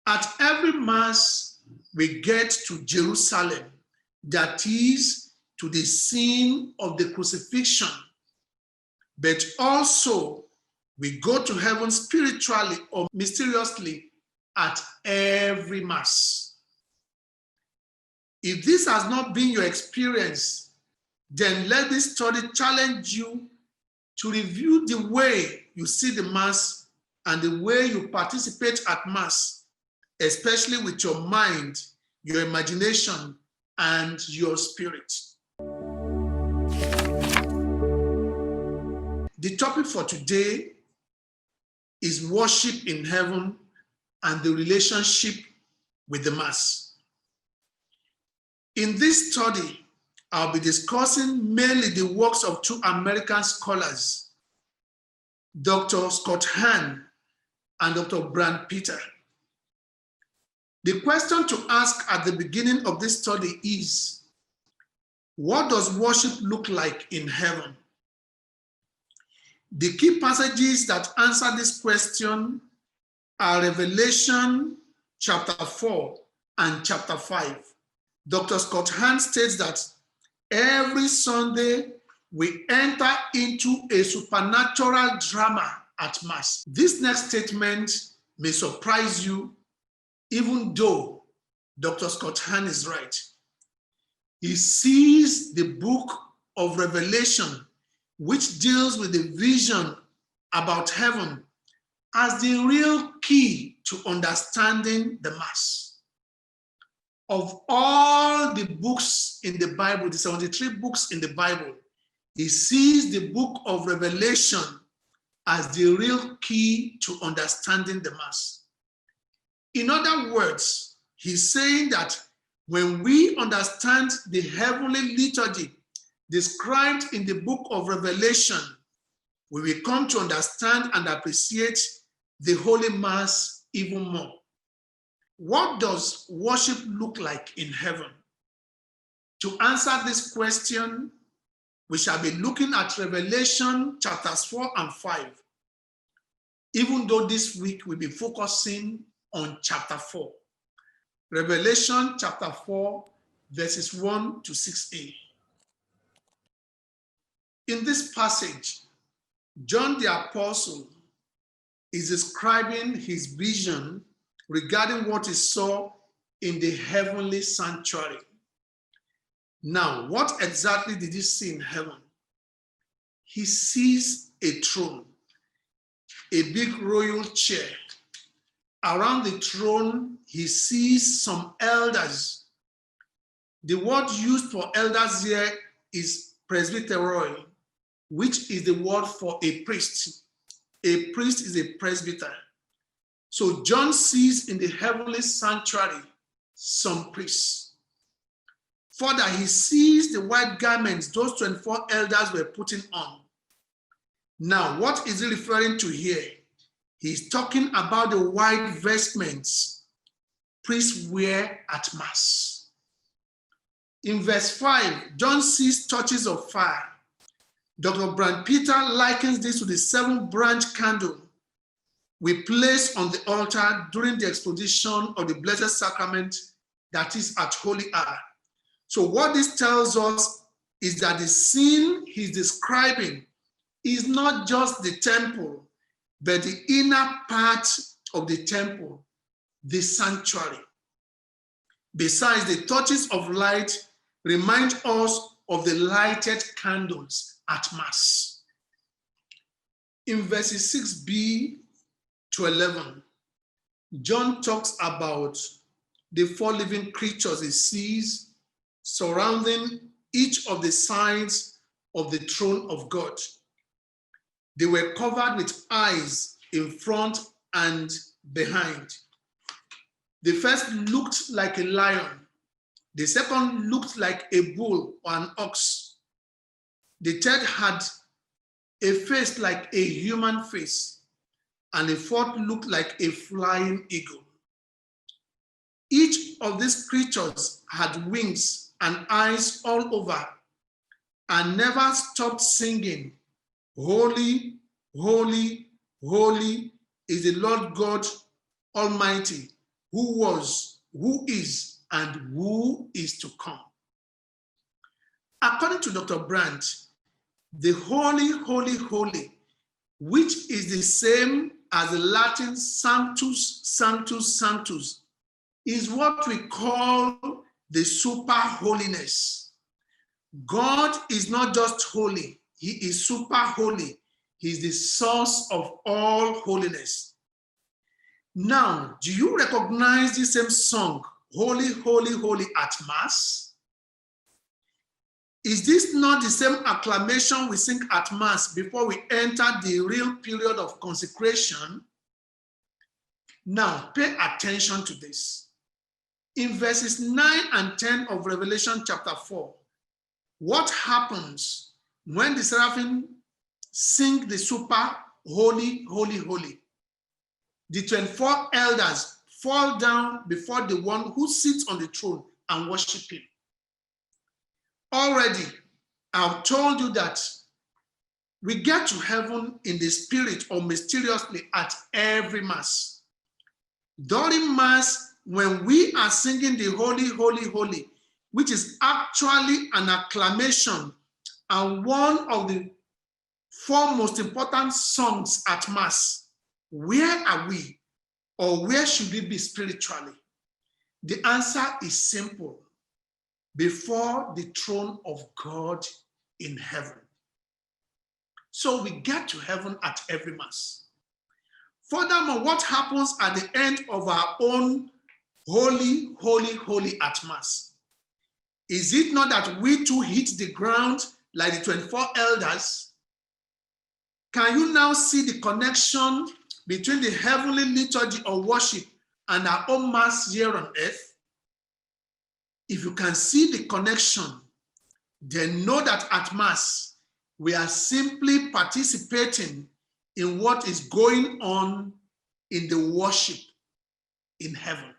At every Mass, we get to Jerusalem, that is, to the scene of the crucifixion, but also we go to heaven spiritually or mysteriously at every Mass. If this has not been your experience, then let this study challenge you to review the way you see the Mass and the way you participate at Mass, especially with your mind, your imagination, and your spirit. The topic for today is worship in heaven and the relationship with the Mass. In this study, I'll be discussing mainly the works of two American scholars, Dr. Scott Hahn and Dr. Brant Pitter. The question to ask at the beginning of this study is, what does worship look like in heaven? The key passages that answer this question are Revelation chapter 4 and chapter 5. Dr. Scott Hahn states that every Sunday we enter into a supernatural drama at Mass. This next statement may surprise you, even though Dr. Scott Hahn is right. He sees the book of Revelation, which deals with the vision about heaven, as the real key to understanding the Mass. Of all the books in the Bible, the 73 books in the Bible, he sees the book of Revelation as the real key to understanding the Mass. In other words, he's saying that when we understand the heavenly liturgy described in the book of Revelation, we will come to understand and appreciate the Holy Mass even more. What does worship look like in heaven? To answer this question, we shall be looking at Revelation chapters 4 and 5, even though this week we'll be focusing on chapter 4. Revelation chapter 4, verses 1 to 6a. In this passage, John the Apostle is describing his vision regarding what he saw in the heavenly sanctuary. Now, what exactly did he see in heaven? He sees a throne, a big royal chair. Around the throne, he sees some elders. The word used for elders here is presbyteroi, which is the word for a priest. A priest is a presbyter. So John sees in the heavenly sanctuary some priests. Further, he sees the white garments those 24 elders were putting on. Now, what is he referring to here? He's talking about the white vestments priests wear at Mass. In verse 5, John sees torches of fire. Dr. Brant Pitter likens this to the 7-branch candle we place on the altar during the exposition of the Blessed Sacrament, that is at Holy Hour. So what this tells us is that the scene he's describing is not just the temple, but the inner part of the temple, the sanctuary. Besides, the torches of light remind us of the lighted candles at Mass. In verses 6b to 11, John talks about the 4 living creatures he sees surrounding each of the sides of the throne of God. They were covered with eyes in front and behind. The first looked like a lion. The second looked like a bull or an ox. The third had a face like a human face, and the fourth looked like a flying eagle. Each of these creatures had wings and eyes all over and never stopped singing, "Holy, holy, holy is the Lord God Almighty, who was, who is, and who is to come. According to Dr. Brandt, the holy, holy, holy, which is the same as the Latin sanctus, sanctus, sanctus, is what we call the super holiness. God is not just holy, he is super holy. He is the source of all holiness. Now, do you recognize the same song, Holy, Holy, Holy, at Mass? Is this not the same acclamation we sing at Mass before we enter the real period of consecration? Now, pay attention to this. In verses 9 and 10 of Revelation chapter 4, what happens when the seraphim sing the super holy, holy, holy? The 24 elders fall down before the one who sits on the throne and worship him. Already, I've told you that we get to heaven in the spirit or mysteriously at every Mass. During Mass, when we are singing the Holy, Holy, Holy, which is actually an acclamation and one of the 4 most important songs at Mass, where are we, or where should we be spiritually? The answer is simple: before the throne of God in heaven. So we get to heaven at every Mass. Furthermore, what happens at the end of our own holy, holy, holy at Mass? Is it not that we too hit the ground like the 24 elders? Can you now see the connection between the heavenly liturgy of worship and our own Mass here on earth? If you can see the connection, then know that at Mass, we are simply participating in what is going on in the worship in heaven.